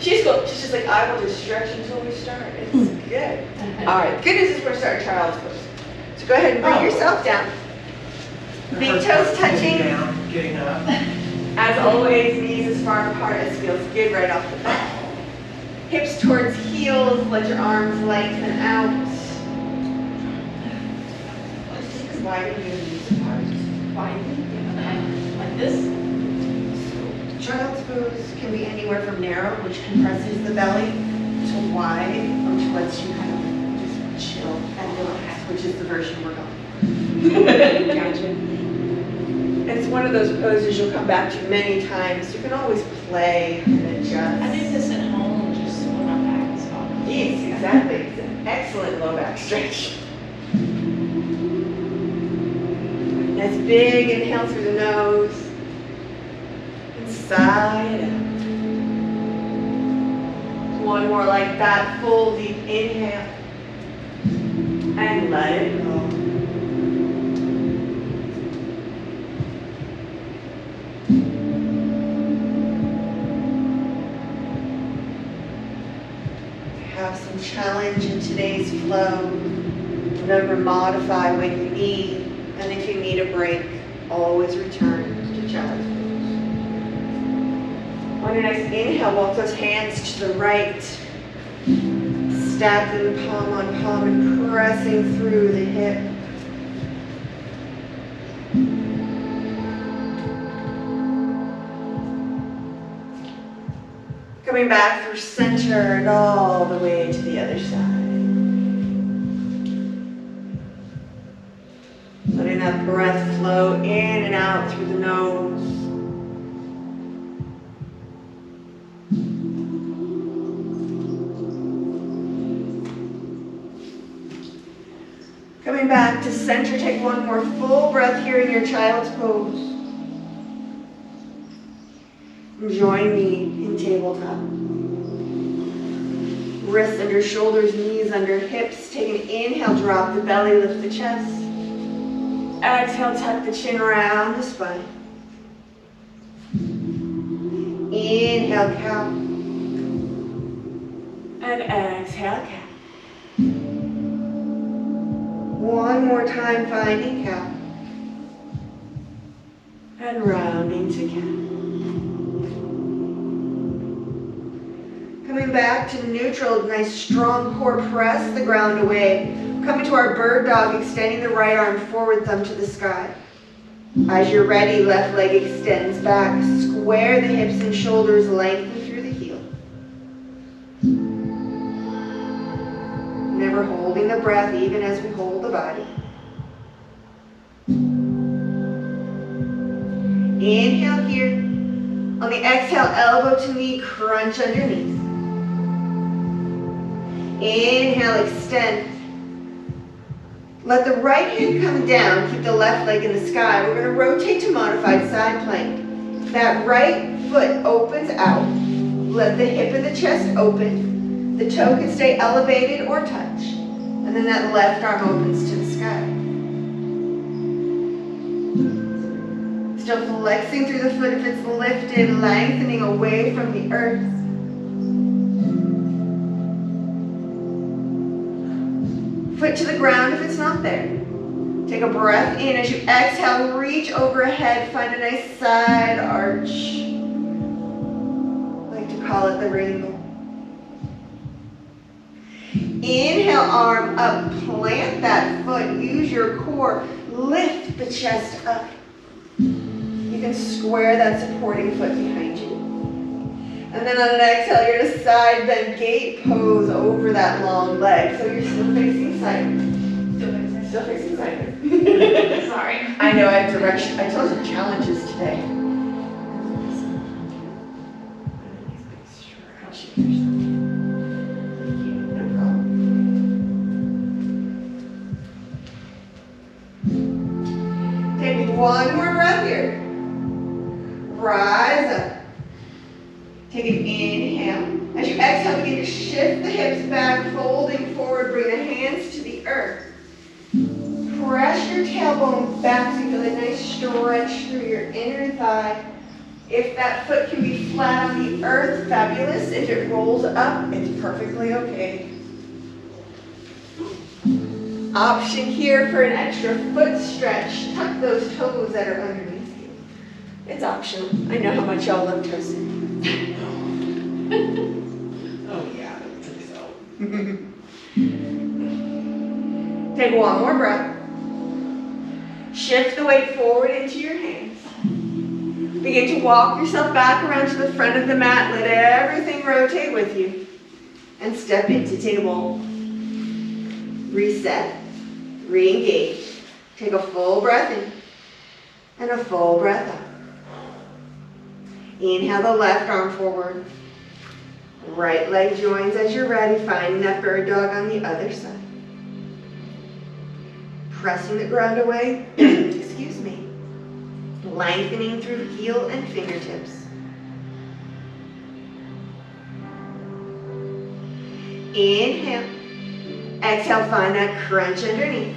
She's cool. She's just like, I will just stretch until we start. It's good. All right. Good news is we're starting child's pose. So go ahead and bring yourself down. Big toes touching. Down, getting up. As always, knees as far apart as feels good right off the bat. Hips towards heels. Let your arms lengthen out. Widen your knees apart. Widen. Like this? Child's pose can be anywhere from narrow, which compresses the belly, to wide, which lets you kind of just chill and relax, which is the version we're going. Gotcha. It's one of those poses you'll come back to many times. You can always play and adjust. I do this at home just when my back is off. Yes, exactly. It's an excellent low back stretch. Nice big inhale through the nose. Side out. One more like that, full deep inhale. And let it go. Have some challenge in today's flow. Remember, modify when you need, and if you need a break, always return to challenge. On your next inhale, walk those hands to the right. Stack them palm on palm and pressing through the hip. Coming back through center and all the way to the other side. Letting that breath flow in and out through the nose. Coming back to center, take one more full breath here in your child's pose. And join me in tabletop. Wrists under shoulders, knees under hips. Take an inhale, drop the belly, lift the chest. Exhale, tuck the chin around the spine. Inhale, cow. And exhale, cow. One more time, finding cow. And rounding to cat. Coming back to neutral, nice strong core, press the ground away. Coming to our bird dog, extending the right arm forward, thumb to the sky. As you're ready, left leg extends back. Square the hips and shoulders, lengthen through the heel. Never holding the breath, even as we hold the body. Inhale here. On the exhale, elbow to knee, crunch underneath. Inhale, extend. Let the right hand come down. Keep the left leg in the sky. We're going to rotate to modified side plank. That right foot opens out. Let the hip and the chest open. The toe can stay elevated or touch. And then that left arm opens to the sky. Still flexing through the foot if it's lifted, lengthening away from the earth. Foot to the ground if it's not there. Take a breath in. As you exhale, reach overhead. Find a nice side arch. I like to call it the rainbow. Inhale, arm up. Plant that foot. Use your core. Lift the chest up. You can square that supporting foot behind you. And then on an exhale, you're going to side bend gate pose over that long leg. So you're still facing sideways. Still facing sideways. Sorry. I know, I have direction. I told you challenges today. No problem. Take one more breath here. Rise up. Take an inhale. As you exhale, begin to shift the hips back, folding forward. Bring the hands to the earth. Press your tailbone back so you feel a nice stretch through your inner thigh. If that foot can be flat on the earth, fabulous. If it rolls up, it's perfectly okay. Option here for an extra foot stretch. Tuck those toes that are underneath you. It's optional. I know how much y'all love toasting. Oh yeah, I would think so. Take one more breath. Shift the weight forward into your hands. Begin to walk yourself back around to the front of the mat. Let everything rotate with you. And step into table. Reset. Re-engage. Take a full breath in. And a full breath out. Inhale the left arm forward. Right leg joins as you're ready. Finding that bird dog on the other side. Pressing the ground away. Excuse me. Lengthening through heel and fingertips. Inhale. Exhale, find that crunch underneath.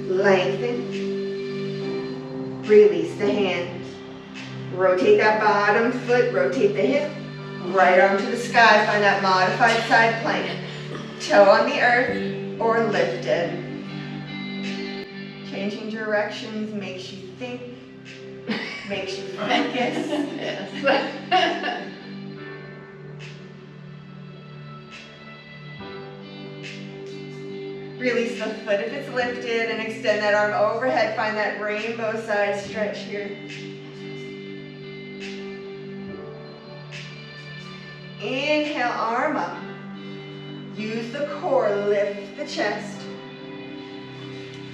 Lengthen. Release the hands. Rotate that bottom foot, rotate the hip. Right arm to the sky, find that modified side plank. Toe on the earth or lifted. Changing directions makes you think, makes you focus. Yes. Release the foot if it's lifted and extend that arm overhead. Find that rainbow side stretch here. Inhale, arm up. Use the core, lift the chest.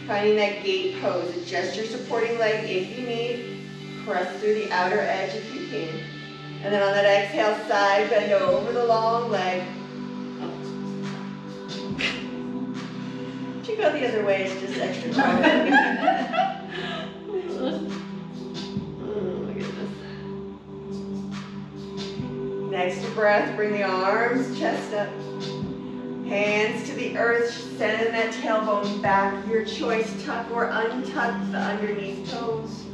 Finding that gate pose. Adjust your supporting leg if you need. Press through the outer edge if you can. And then on that exhale, side bend over the long leg. If you go the other way, it's just extra power. Oh my goodness. Next breath, bring the arms, chest up. Hands to the earth, send that tailbone back. Your choice, tuck or untuck the underneath toes.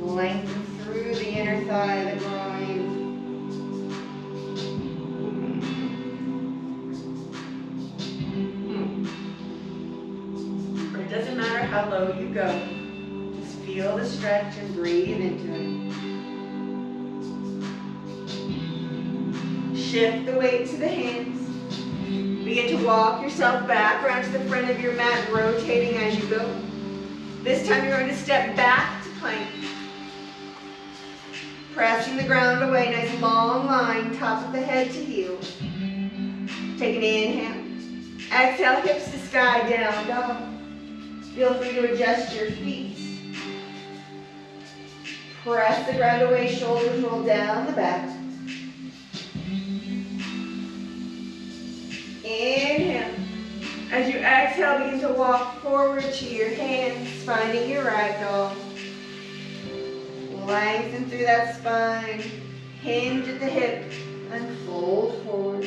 Lengthen through the inner thigh, the groin. It doesn't matter how low you go. Just feel the stretch and breathe into it. Shift the weight to the hands. Begin to walk yourself back around to the front of your mat, rotating as you go. This time you're going to step back to plank. Pressing the ground away, nice long line, top of the head to heels. Take an inhale. Exhale, hips to sky, down dog. Feel free to adjust your feet. Press the ground away, shoulders roll down the back. Inhale. As you exhale, begin to walk forward to your hands, finding your ragdoll. Lengthen through that spine. Hinge at the hip and fold forward.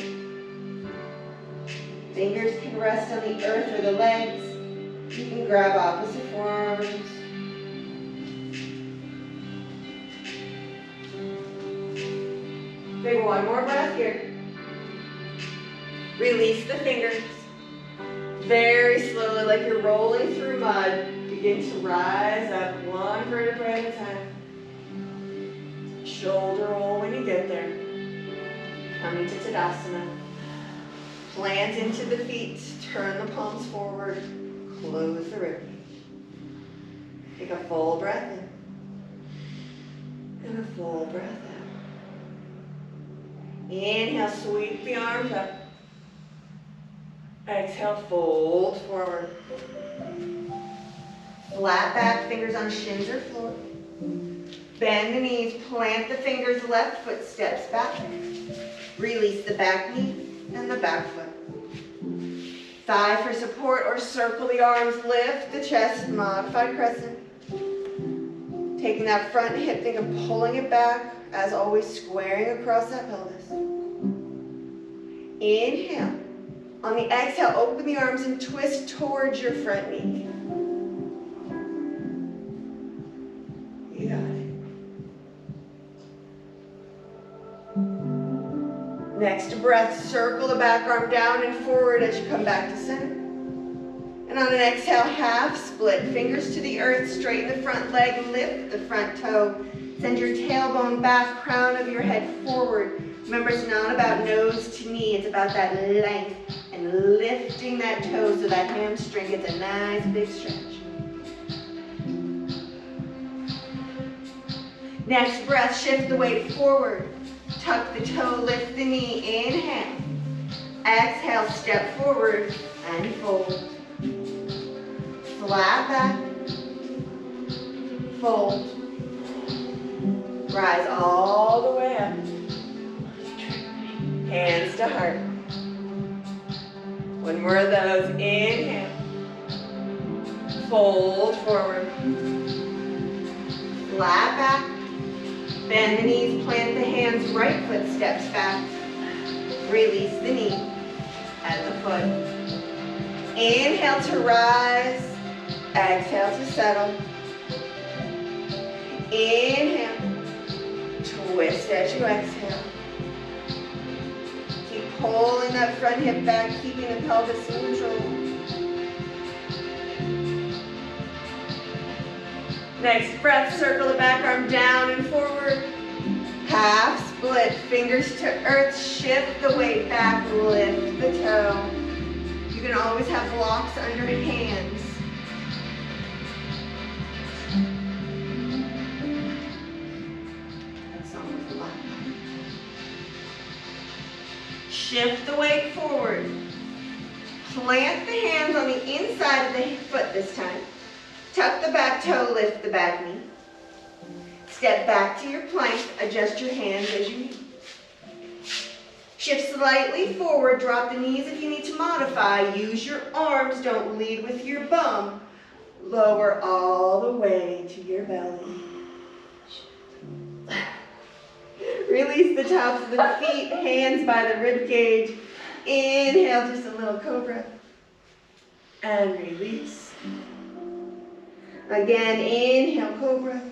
Fingers can rest on the earth or the legs. You can grab opposite forearms. Take one more breath here. Release the fingers. Very slowly, like you're rolling through mud, begin to rise up one vertebrae at a time. Shoulder roll when you get there. Coming to Tadasana. Plant into the feet, turn the palms forward, close the ribcage. Take a full breath in. And a full breath out. Inhale, sweep the arms up. Exhale, fold forward. Flat back, fingers on shins or floor. Bend the knees, plant the fingers, left foot steps back. Release the back knee and the back foot. Thigh for support or circle the arms, lift the chest, modified crescent. Taking that front hip, think of pulling it back, as always squaring across that pelvis. Inhale. On the exhale, open the arms and twist towards your front knee. You got it. Next breath, circle the back arm down and forward as you come back to center. And on an exhale, half split. Fingers to the earth, straighten the front leg, lift the front toe. Send your tailbone back, crown of your head forward. Remember, it's not about nose to knee, it's about that length and lifting that toe so that hamstring gets a nice big stretch. Next breath, shift the weight forward. Tuck the toe, lift the knee, inhale. Exhale, step forward and fold. Flat back, fold. Rise all the way up. Hands to heart. One more of those. Inhale. Fold forward. Flat back. Bend the knees, plant the hands, right foot steps back. Release the knee at the foot. Inhale to rise. Exhale to settle. Inhale. Twist as you exhale. Keep pulling that front hip back, keeping the pelvis neutral. Next breath, circle the back arm down and forward. Half split, fingers to earth, shift the weight back, lift the toe. You can always have blocks under hands. Shift the weight forward. Plant the hands on the inside of the foot this time. Tuck the back toe, lift the back knee. Step back to your plank, adjust your hands as you need. Shift slightly forward, drop the knees if you need to modify. Use your arms, don't lead with your bum. Lower all the way to your belly. Release the tops of the feet, hands by the rib cage. Inhale, just a little cobra. And release. Again, inhale, cobra.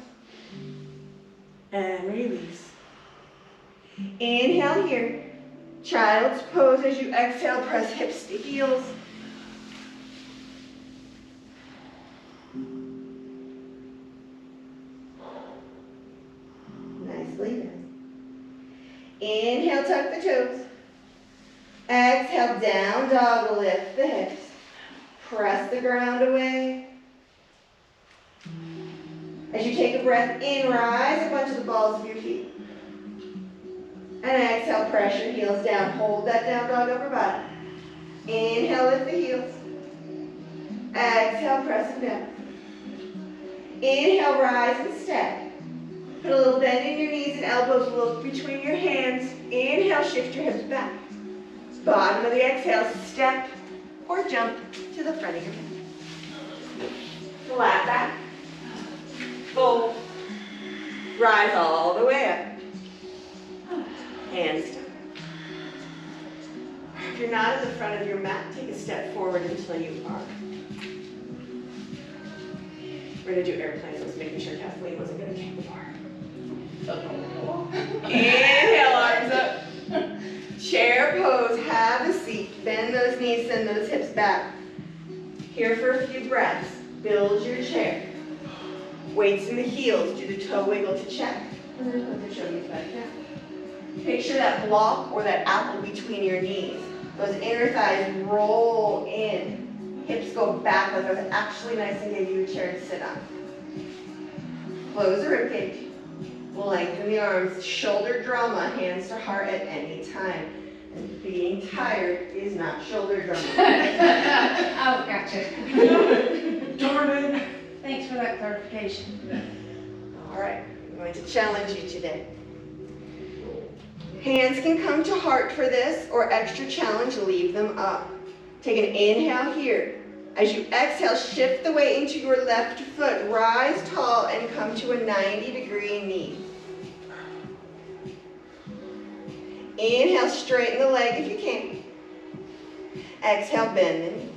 And release. Inhale here. Child's pose as you exhale, press hips to heels. Nicely done. Inhale, tuck the toes. Exhale, down dog, lift the hips. Press the ground away. As you take a breath in, rise up onto the balls of your feet. And exhale, press your heels down. Hold that down dog upper body. Inhale, lift the heels. Exhale, press them down. Inhale, rise and step. Put a little bend in your knees and elbows, look between your hands. Inhale, shift your hips back. Bottom of the exhale, step or jump to the front of your head. Flat back. Fold. Rise all the way up. Hands down. If you're not at the front of your mat, take a step forward until you are. We're going to do airplanes. I was making sure Kathleen wasn't going to take the bar. Inhale, arms up. Chair pose, have a seat. Bend those knees, send those hips back. Here for a few breaths. Build your chair. Weights in the heels. Do the toe wiggle to check. And then put the shoulders back down. Picture that block or that apple between your knees. Those inner thighs roll in. Hips go back like those actually nice and give you a chair to sit on. Close the ribcage. Lengthen the arms. Shoulder drama, hands to heart at any time. And being tired is not shoulder drama. Oh, gotcha. Darn it. Thanks for that clarification. All right, I'm going to challenge you today. Hands can come to heart for this, or extra challenge, leave them up. Take an inhale here. As you exhale, shift the weight into your left foot. Rise tall and come to a 90-degree knee. Inhale, straighten the leg if you can. Exhale, bend the knee.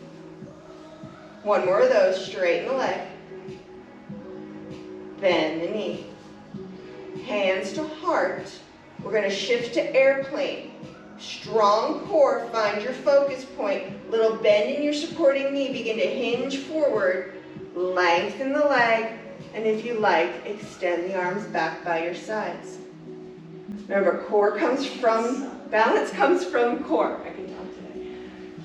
One more of those, straighten the leg. Bend the knee. Hands to heart. We're going to shift to airplane. Strong core, find your focus point. Little bend in your supporting knee. Begin to hinge forward. Lengthen the leg. And if you like, extend the arms back by your sides. Remember, balance comes from core. I can tell today.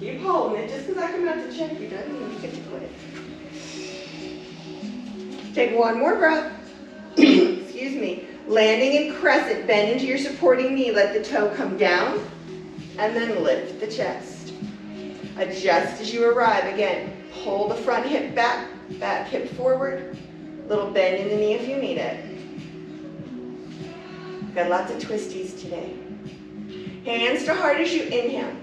Keep holding it. Just because I come out to check you doesn't mean you get to quit. Take one more breath. Excuse me. Landing in crescent, bend into your supporting knee. Let the toe come down and then lift the chest. Adjust as you arrive. Again, pull the front hip back, back hip forward. Little bend in the knee if you need it. Got lots of twisties today. Hands to heart as you inhale.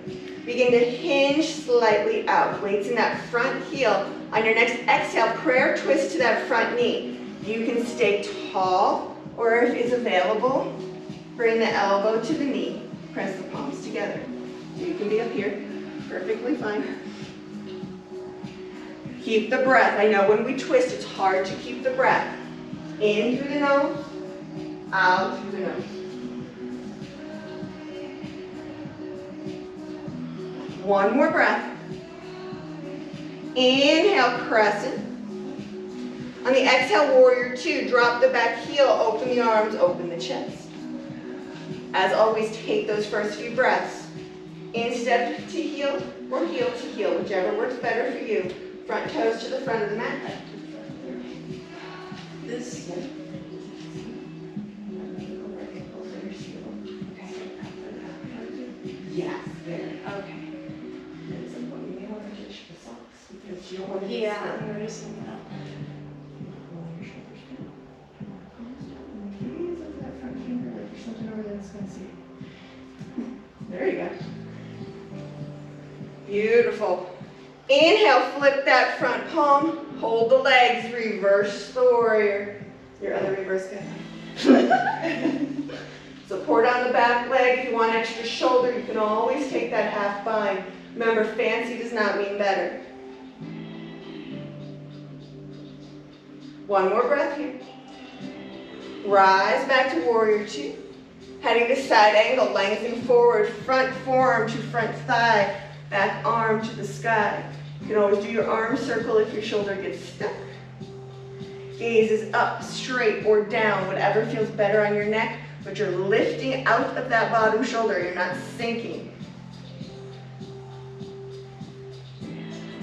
Begin to hinge slightly out. Weights in that front heel. On your next exhale, prayer twist to that front knee. You can stay tall, or if it's available, bring the elbow to the knee. Press the palms together. So you can be up here. Perfectly fine. Keep the breath. I know when we twist, it's hard to keep the breath. In through the nose, out through the nose. One more breath. Inhale, crescent. On the exhale, warrior two. Drop the back heel, open the arms, open the chest. As always, take those first few breaths. Instep to heel or heel to heel, whichever works better for you. Front toes to the front of the mat. This. Yes, there. Okay. Because you don't want to Yeah, I'm noticing that. There you go. Beautiful. Inhale, flip that front palm. Hold the legs. Reverse the warrior. Your other reverse guy. Support on the back leg. If you want extra shoulder, you can always take that half bind. Remember, fancy does not mean better. One more breath here. Rise back to warrior two. Heading to side angle, lengthen forward, front forearm to front thigh, back arm to the sky. You can always do your arm circle if your shoulder gets stuck. Gaze is up, straight, or down, whatever feels better on your neck, but you're lifting out of that bottom shoulder, you're not sinking.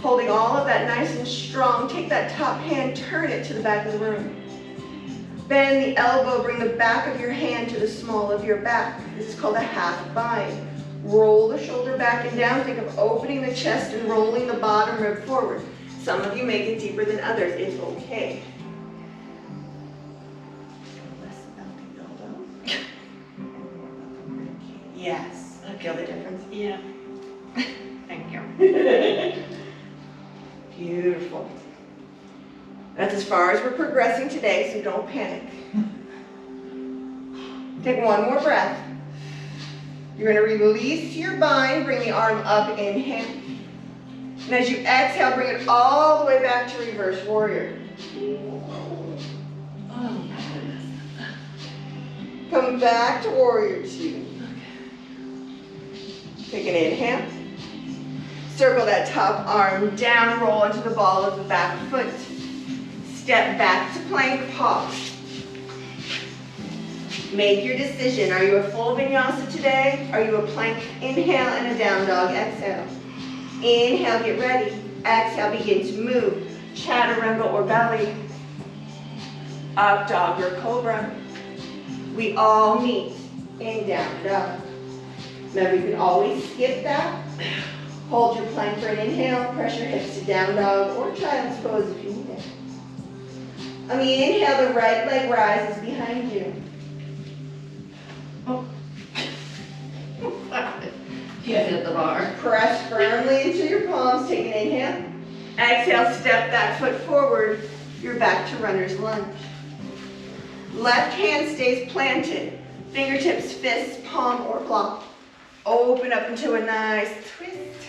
Holding all of that nice and strong, take that top hand, turn it to the back of the room. Bend the elbow, bring the back of your hand to the small of your back. This is called a half bind. Roll the shoulder back and down. Think of opening the chest and rolling the bottom rib forward. Some of you make it deeper than others. It's okay. Less about the elbow. Yes. Feel the difference? Yeah. Thank you. Beautiful. That's as far as we're progressing today, so don't panic. Take one more breath. You're going to release your bind, bring the arm up, inhale. And as you exhale, bring it all the way back to reverse warrior. Come back to warrior two. Take an inhale. Circle that top arm down, roll into the ball of the back foot. Step back to plank pause. Make your decision. Are you a full vinyasa today? Are you a plank inhale and a down dog exhale? Inhale, get ready. Exhale, begin to move. Chaturanga or belly. Up dog or cobra. We all meet in down dog. Remember, you can always skip that. Hold your plank for an inhale. Press your hips to down dog or child's pose if you need it. On the inhale, the right leg rises behind you. You hit the bar. Press firmly into your palms. Take an inhale. Exhale, step that foot forward. You're back to runner's lunge. Left hand stays planted. Fingertips, fists, palm, or claw. Open up into a nice twist.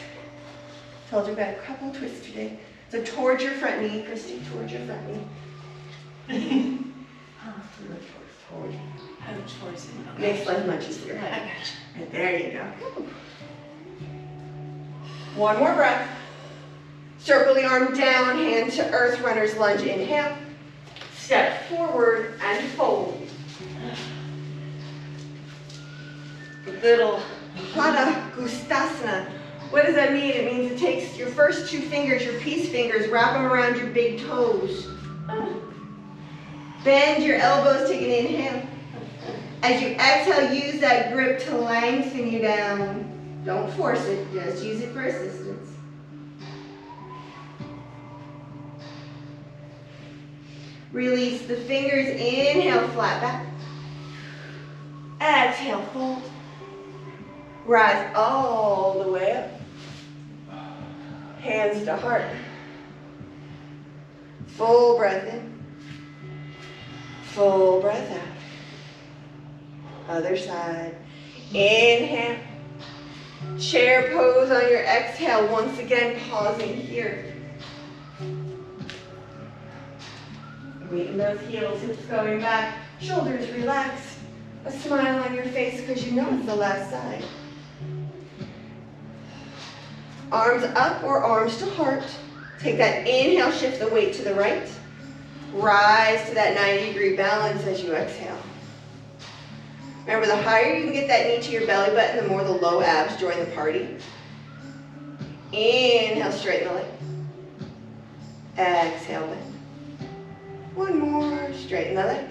Told you about a couple twists today. So towards your front knee, Christy, towards your front knee. How towards it. Makes life much easier. I got And there you go. One more breath. Circle the arm down, hand to earth, runner's lunge, inhale. Step forward and fold. Little Pada Gustasana. What does that mean? It means it takes your first two fingers, your peace fingers, wrap them around your big toes. Bend your elbows, take an inhale. As you exhale, use that grip to lengthen you down. Don't force it, just use it for assistance. Release the fingers, inhale, flat back. Exhale, fold. Rise all the way up. Hands to heart. Full breath in. Full breath out. Other side. Inhale. Chair pose on your exhale. Once again, pausing here. Weighten those heels, hips going back. Shoulders relaxed. A smile on your face because you know it's the last side. Arms up or arms to heart. Take that inhale, shift the weight to the right. Rise to that 90-degree balance as you exhale. Remember, the higher you can get that knee to your belly button, the more the low abs join the party. Inhale, straighten the leg. Exhale, bend. One more, straighten the leg.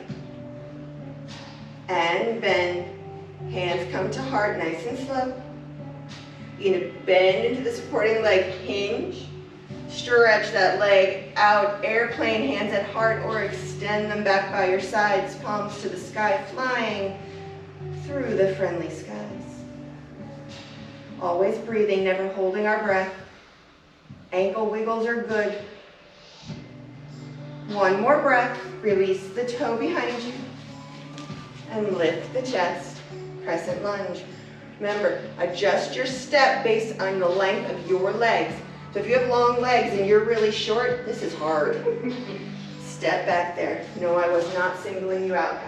And bend. Hands come to heart, nice and slow. You're going to bend into the supporting leg, hinge. Stretch that leg out, airplane, hands at heart, or extend them back by your sides, palms to the sky, flying through the friendly skies. Always breathing, never holding our breath. Ankle wiggles are good. One more breath, release the toe behind you, and lift the chest, crescent lunge. Remember, adjust your step based on the length of your legs. So if you have long legs and you're really short, this is hard. Step back there. No, I was not singling you out.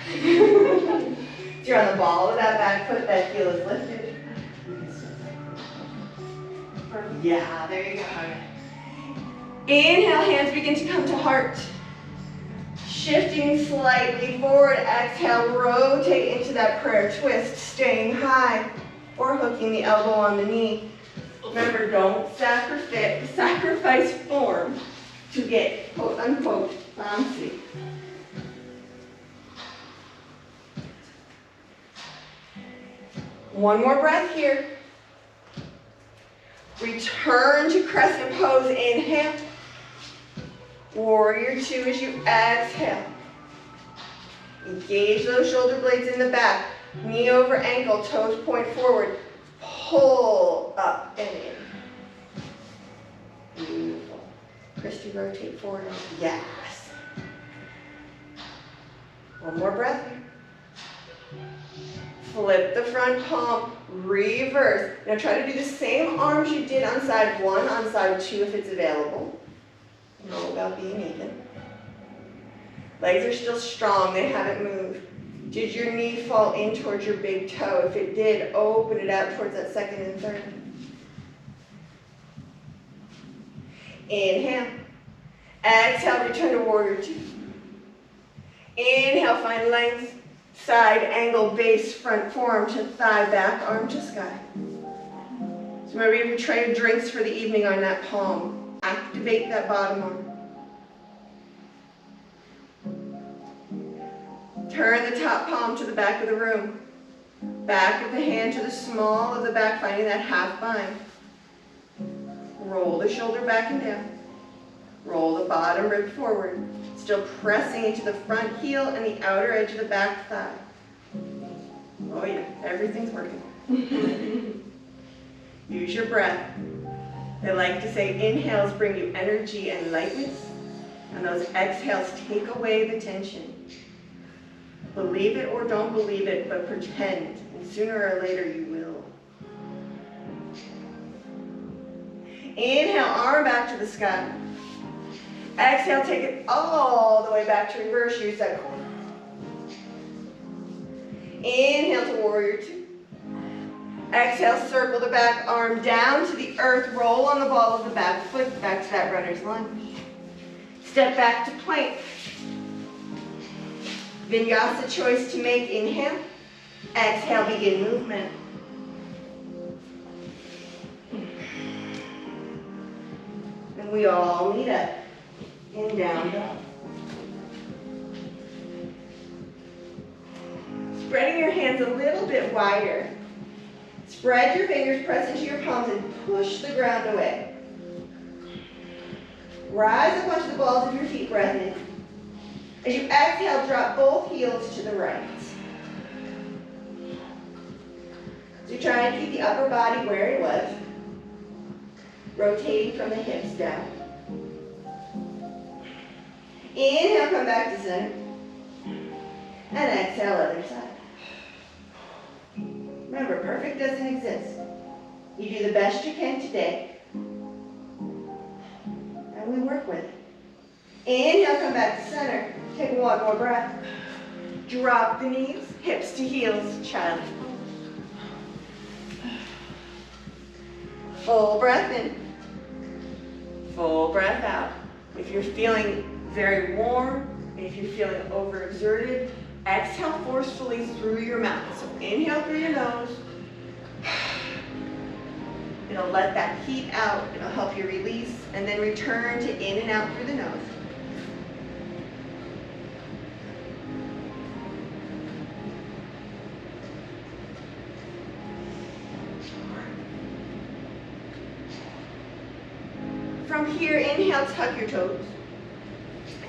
If you're on the ball of that back foot, that heel is lifted. Yeah, there you go. Inhale, hands begin to come to heart. Shifting slightly forward, exhale, rotate into that prayer twist, staying high or hooking the elbow on the knee. Remember, don't sacrifice form to get quote unquote fancy. One more breath here. Return to crescent pose, inhale. Warrior two as you exhale. Engage those shoulder blades in the back. Knee over ankle, toes point forward. Pull up and in. Beautiful. Christy, rotate forward. Yes. One more breath here. Flip the front palm, reverse. Now try to do the same arms you did on side one, on side two if it's available. It's all about being even. Legs are still strong, they haven't moved. Did your knee fall in towards your big toe? If it did, open it out towards that second and third. Inhale. Exhale, return to warrior two. Inhale, find length. Side angle, base, front forearm to thigh, back arm to sky. So remember, you have your tray of drinks for the evening on that palm. Activate that bottom arm. Turn the top palm to the back of the room. Back of the hand to the small of the back, finding that half bind. Roll the shoulder back and down. Roll the bottom rib forward. Still pressing into the front heel and the outer edge of the back thigh. Oh yeah, everything's working. Use your breath. They like to say inhales bring you energy and lightness, and those exhales take away the tension. Believe it or don't believe it, but pretend, and sooner or later you will. Inhale, arm back to the sky. Exhale, take it all the way back to reverse. Use that core. Inhale to warrior two. Exhale, circle the back arm down to the earth. Roll on the ball of the back foot back to that runner's lunge. Step back to plank. Vinyasa choice to make. Inhale. Exhale, begin movement. And we all meet up in down dog. Spreading your hands a little bit wider. Spread your fingers, press into your palms, and push the ground away. Rise up onto the balls of your feet, breath in. As you exhale, drop both heels to the right. So you're trying to keep the upper body where it was, rotating from the hips down. Inhale, come back to center. And exhale, other side. Remember, perfect doesn't exist. You do the best you can today. And we work with it. Inhale, come back to center. Take one more breath. Drop the knees, hips to heels, child. Full breath in. Full breath out. If you're feeling very warm, if you're feeling overexerted, exhale forcefully through your mouth. So inhale through your nose. It'll let that heat out. It'll help you release. And then return to in and out through the nose. From here, inhale, tuck your toes.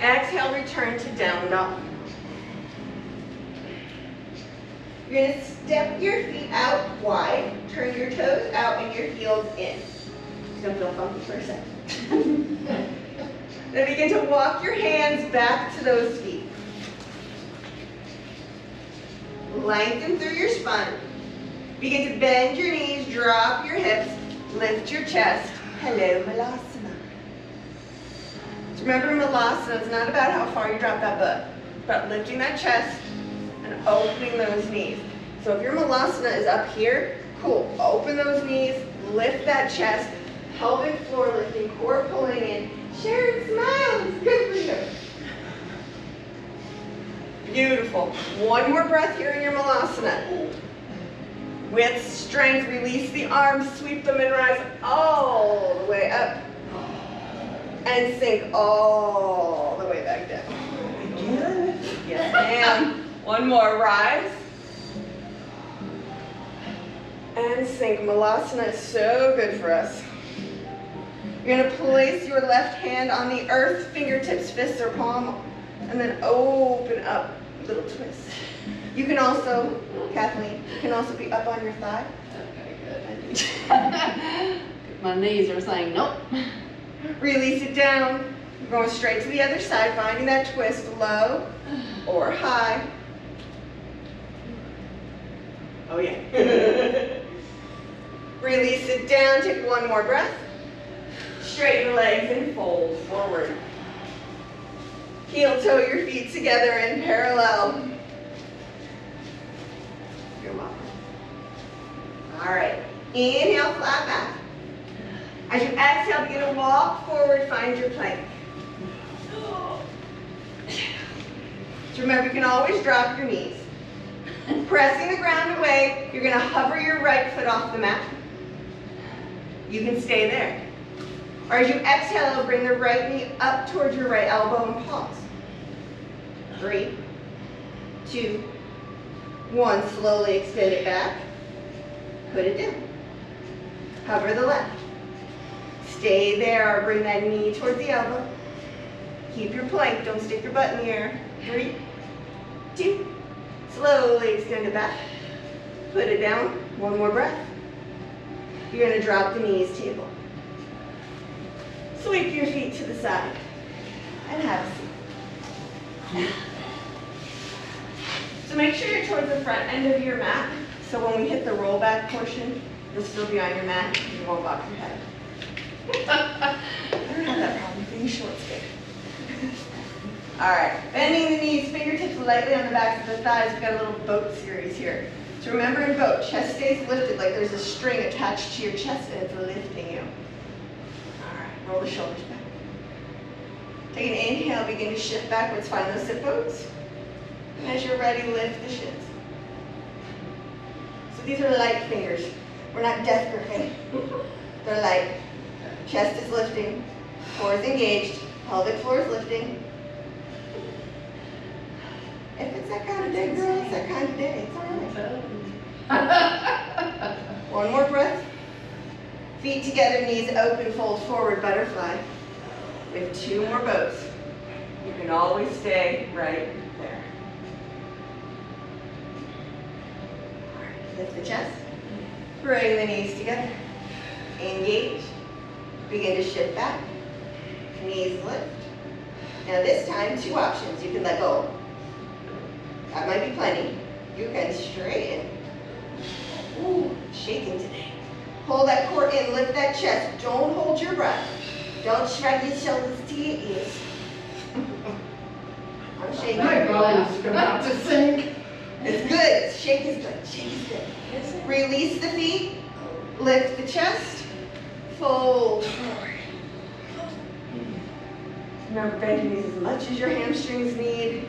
Exhale, return to down dog. You're going to step your feet out wide, turn your toes out and your heels in. It's going to feel funky for a second. Then begin to walk your hands back to those feet. Lengthen through your spine. Begin to bend your knees, drop your hips, lift your chest. Hello, Malasana. So remember, Malasana is not about how far you drop that butt. It's about lifting that chest and opening those knees. So if your Malasana is up here, cool. Open those knees, lift that chest, pelvic floor lifting, core pulling in. Sharon, smile. It's good for you. Beautiful. One more breath here in your Malasana. With strength, release the arms, sweep them and rise all the way up. And sink all the way back down. Yes, ma'am. One more, rise. And sink. Malasana is so good for us. You're going to place your left hand on the earth, fingertips, fists, or palm, and then open up, little twist. You can also, Kathleen, you can also be up on your thigh. Okay, good. My knees are saying nope. Release it down. You're going straight to the other side, finding that twist low or high. Oh yeah. Release it down, take one more breath. Straighten the legs and fold forward. Heel toe your feet together in parallel. You're welcome. All right. Inhale, flat back. As you exhale, begin to walk forward, find your plank. So remember, you can always drop your knees. Pressing the ground away, you're going to hover your right foot off the mat. You can stay there. Or as you exhale, bring the right knee up towards your right elbow and pause. 3, 2, 1. Slowly extend it back. Put it down. Hover the left. Stay there or bring that knee towards the elbow. Keep your plank. Don't stick your butt in the air. 3, 2. Slowly extend it back. Put it down. One more breath. You're going to drop the knees, table. Sweep your feet to the side. And have a seat. So make sure you're towards the front end of your mat. So when we hit the roll back portion, you'll still be on your mat. You won't box your head. I don't have that problem being short stick. All right, bending the knees, fingertips lightly on the backs of the thighs. We've got a little boat series here. So remember in boat, chest stays lifted like there's a string attached to your chest and it's lifting you. All right, roll the shoulders back. Take an inhale, begin to shift backwards, find those sit bones. And as you're ready, lift the shins. So these are light fingers. We're not death gripping. They're light. Chest is lifting, core is engaged, pelvic floor is lifting. If it's that kind of day, girl, it's that kind of day. It's all right. One more breath. Feet together, knees open, fold forward, butterfly. We have 2 more boats. You can always stay right there. All right, lift the chest. Bring the knees together. Engage. Begin to shift back. Knees lift. Now this time, 2 options. You can let go. That might be plenty. You can straighten. Ooh, shaking today. Hold that core in, lift that chest. Don't hold your breath. Don't shrug your shoulders to your ears. I'm shaking. My body's about to sink. It's good. Shake is good. Shake is good. Release the feet. Lift the chest. Fold forward. Remember, bend your knees as much as your hamstrings need.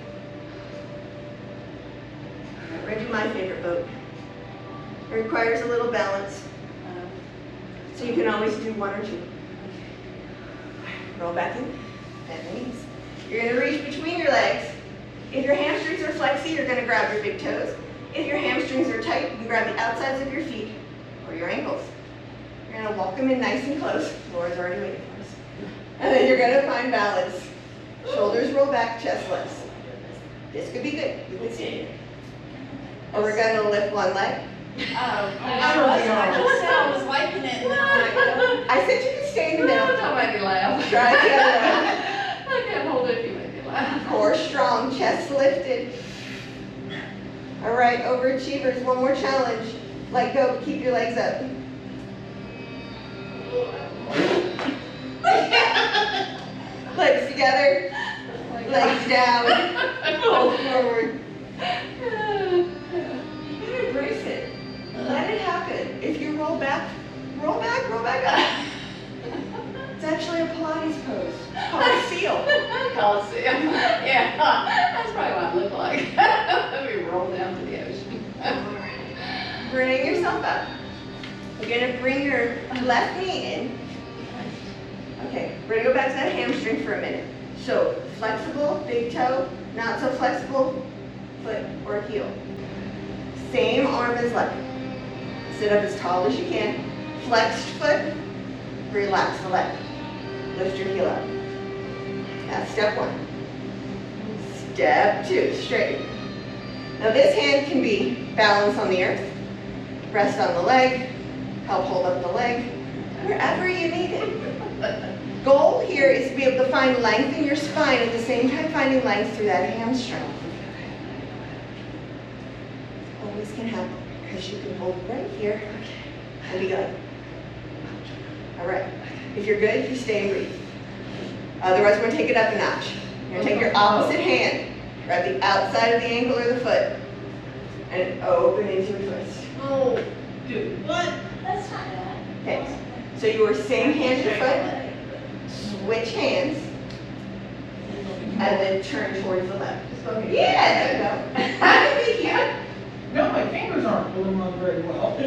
We're going to do my favorite boat. It requires a little balance. So you can always do 1 or 2. Roll back in, bend the knees. You're going to reach between your legs. If your hamstrings are flexy, you're going to grab your big toes. If your hamstrings are tight, you can grab the outsides of your feet or your ankles. You're going to walk them in nice and close. Laura's already waiting for us. And then you're going to find balance. Shoulders roll back, chest lifts. This could be good. You can see it. Or we're going to lift one leg. I was liking it. And then I'm like, oh. I said you could stay in the middle. Don't make me laugh. Try the other way. I can't hold it if you make me laugh. Core strong, chest lifted. All right, overachievers, 1 more challenge. Let go, but keep your legs up. Legs together, legs down, fold forward. You embrace it. Let it happen. If you roll back up. It's actually a Pilates pose. Called a seal. Coliseum. Yeah, that's probably what I look like. Let me roll down to the ocean. Alright. Bring yourself up. You're going to bring your left knee in. Okay, we're going to go back to that hamstring for a minute. So, flexible, big toe, not so flexible, foot or heel. Same arm as left. Sit up as tall as you can. Flexed foot, relax the leg. Lift your heel up. That's step 1. Step 2, straight. Now this hand can be balance on the earth, rest on the leg, help hold up the leg, wherever you need it. Goal here is to be able to find length in your spine at the same time finding length through that hamstring. Always can happen because you can hold right here and be good. All right. If you're good, you stay and breathe. Otherwise, we're going to take it up a notch. You're going to take your opposite hand, grab the outside of the ankle or the foot, and open into a twist. Oh, dude, what? That's not bad. Okay. So you were same hand to foot, switch hands, and then turn towards the left. Yeah, there you go. I can be here. No, my fingers aren't pulling on very well.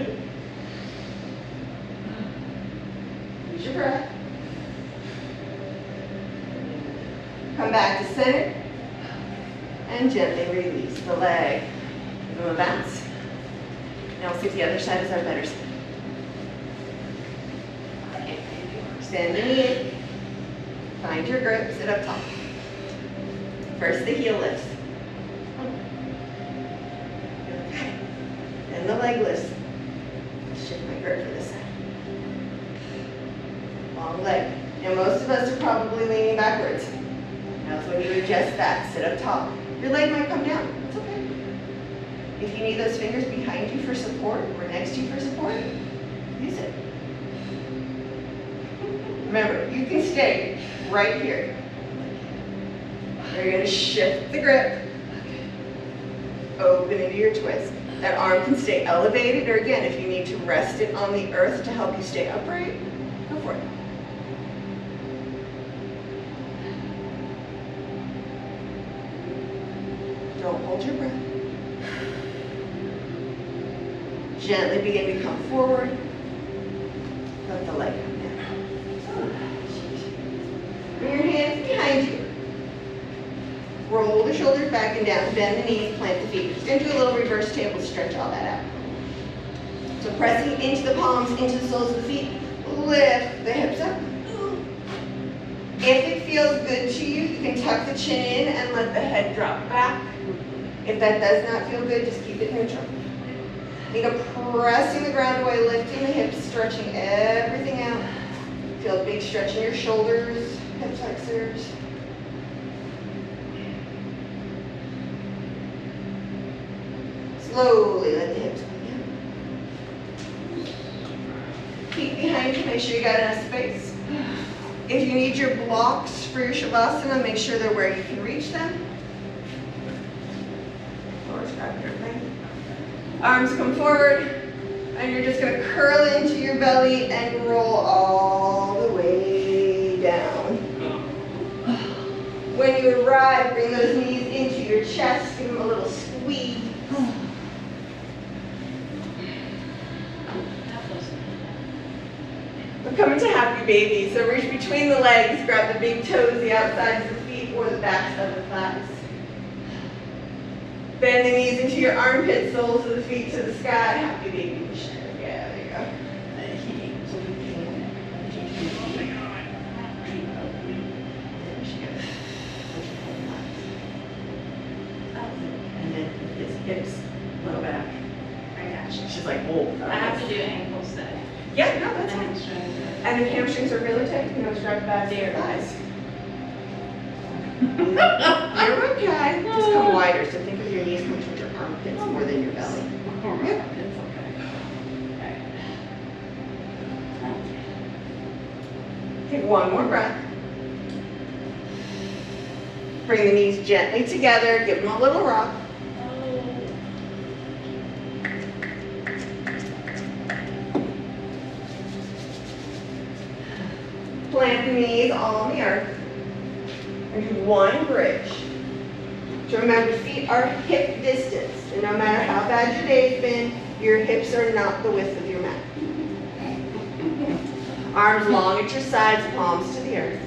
Use your breath. Come back to center and gently release the leg. Give them a bounce. Now we'll see if the other side is our better side. Extend the knee. Find your grip, sit up tall. First the heel lifts. Then the leg lifts. Shift my grip to this side. Long leg. Now most of us are probably leaning backwards. Now so when you adjust that, sit up tall. Your leg might come down. It's okay. If you need those fingers behind you for support or next to you for support, use it. Remember, you can stay right here. You're going to shift the grip. Open into your twist. That arm can stay elevated, or again, if you need to rest it on the earth to help you stay upright, go for it. Don't hold your breath. Gently begin to come forward. Let the leg come down. Bring your hands behind you. Roll the shoulders back and down. Bend the knees, plant the feet. Just going to do a little reverse table to stretch all that out. So pressing into the palms, into the soles of the feet. Lift the hips up. If it feels good to you, you can tuck the chin in and let the head drop back. If that does not feel good, just keep it neutral. Think of pressing the ground away, lifting the hips, stretching everything out. Feel a big stretch in your shoulders, hip flexors. Slowly let the hips come down. Feet behind you, make sure you got enough space. If you need your blocks for your Shavasana, make sure they're where you can reach them. Arms come forward, and you're just going to curl into your belly and roll all the way down. When you arrive, bring those knees into your chest, give them a little squeeze. We're coming to happy baby, so reach between the legs, grab the big toes, the outsides of the feet, or the backs of the thighs. Bend the knees into your armpits, soles of the feet to the sky. Happy baby position. Yeah, there you go. And then hips, low back. I got you. She's like, whoa. I have to do ankles today. Yeah, no, that's And fine. hamstrings. And if hamstrings are really tight, you know, strap the back to your thighs. You're okay. Just come wider. So think of your knees coming towards your armpits more than your belly. Yep. It's okay. Take one more breath. Bring the knees gently together. Give them a little rock. Plant the knees on the earth. And do one bridge. So remember, feet are hip distance. And no matter how bad your day's been, your hips are not the width of your mat. Arms long at your sides, palms to the earth.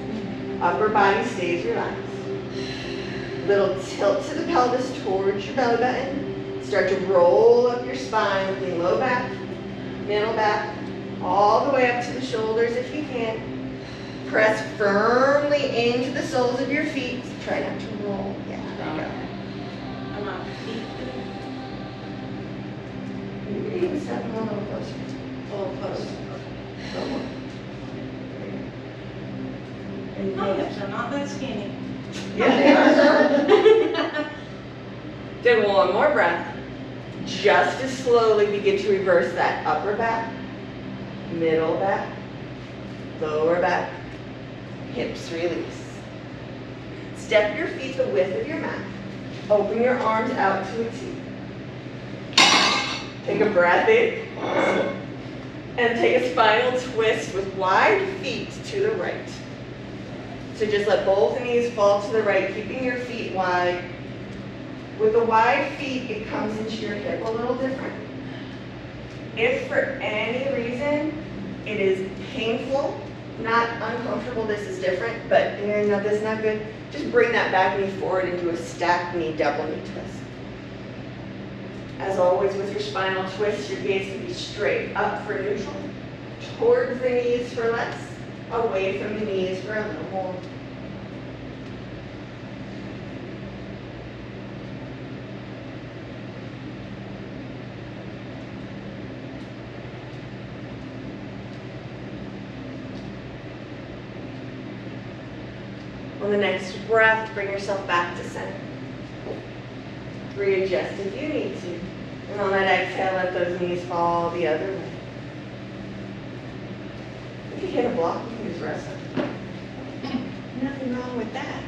Upper body stays relaxed. Little tilt to the pelvis towards your belly button. Start to roll up your spine, lifting low back, middle back, all the way up to the shoulders if you can. Press firmly into the soles of your feet. Try not to roll. Yeah, there you go. I'm on feet. You can even step a little closer. A little closer. A little more. And My hips are not that skinny. yeah, they are. Take one more breath. Just as slowly begin to reverse that upper back, middle back, lower back, hips release. Step your feet the width of your mat. Open your arms out to a T. Take a breath in. And take a spinal twist with wide feet to the right. So just let both knees fall to the right, keeping your feet wide. With the wide feet, it comes into your hip a little different. If for any reason it is painful, not uncomfortable, this is different, but no, this is not good, just bring that back knee forward into a stacked knee, double knee twist. As always with your spinal twist, your gaze can be straight up for neutral, towards the knees for less, away from the knees for a little more. On the next breath, bring yourself back to center. Readjust if you need to. And on that exhale, let those knees fall the other way. If you hit a block, you can just rest up. Nothing wrong with that.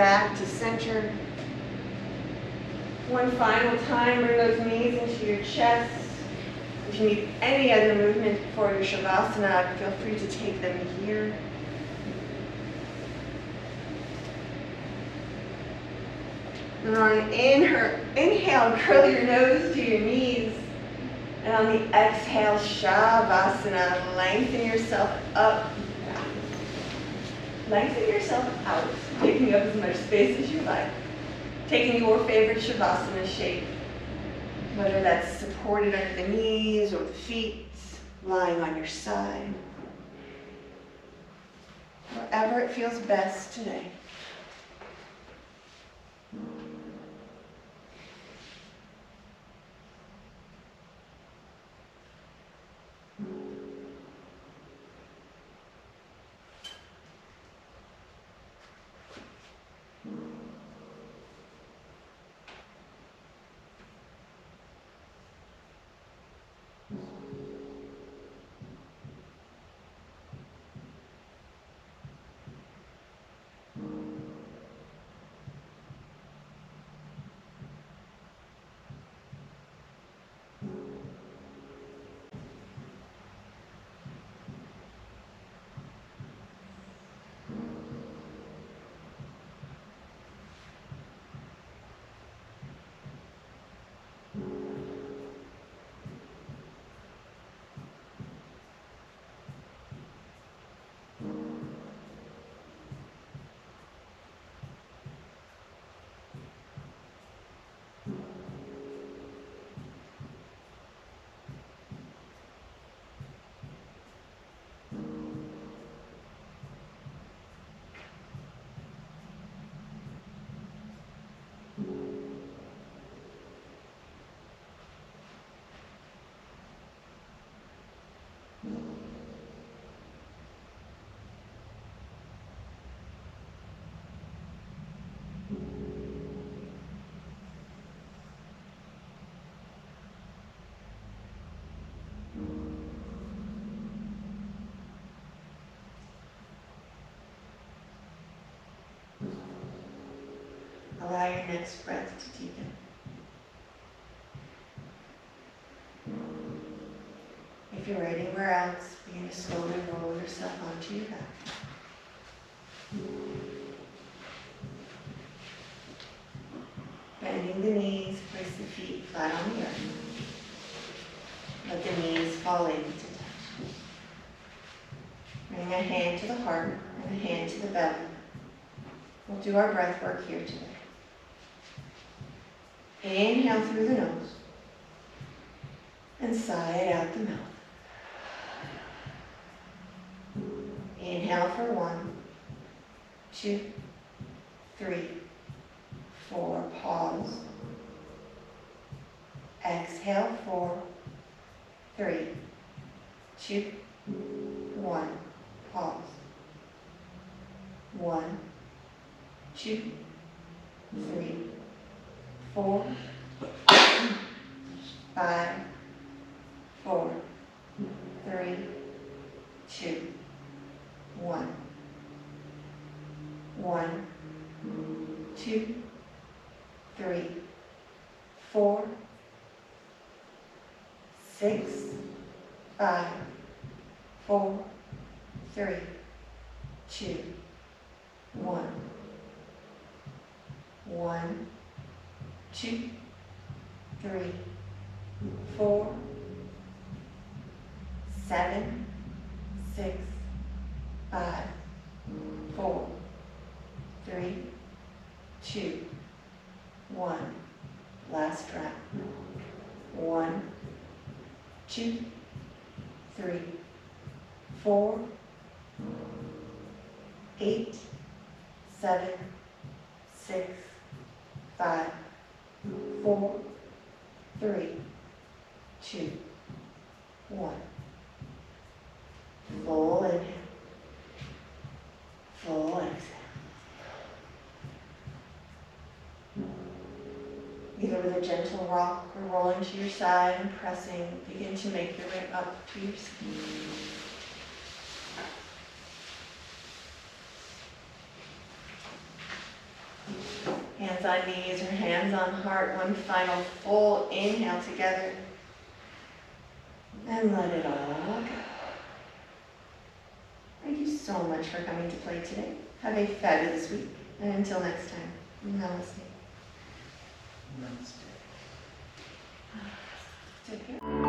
back to center. One final time, bring those knees into your chest. If you need any other movement for your Shavasana, feel free to take them here. And on an inhale, curl your nose to your knees. And on the exhale, Shavasana, lengthen yourself up. Lengthen yourself out, taking up as much space as you like. Taking your favorite Shavasana shape, whether that's supported under the knees or the feet, lying on your side. Wherever it feels best today. Allow your next breath to deepen. If you're anywhere else, begin to slowly roll yourself onto your back. Bending the knees, place the feet flat on the earth. Let the knees fall in to touch. Bring a hand to the heart and a hand to the belly. We'll do our breath work here today. Inhale through the nose and sigh it out the mouth. Inhale for 1, 2, 3, 4. Pause. Exhale 4, 3, 2, 1. Pause. 1, 2, 3, 4, 5, 4, 3, 2, 1. 1, 2, 3, 4, 6, 5, 4, 3, 2, 1. 1, 2, 3, 4, 7, 6, 5, 4, 3, 2, 1. Last round. 1, 2, 3, 4, 8, 7, 6, 5, 4, 3, 2, 1. Full inhale. Full exhale. Either with a gentle rock or rolling to your side and pressing, begin to make your way up to your seat. hands on knees or hands on heart. One final full inhale together. And let it all go. Thank you so much for coming to play today. Have a fabulous week. And until next time, namaste. Namaste. Take care.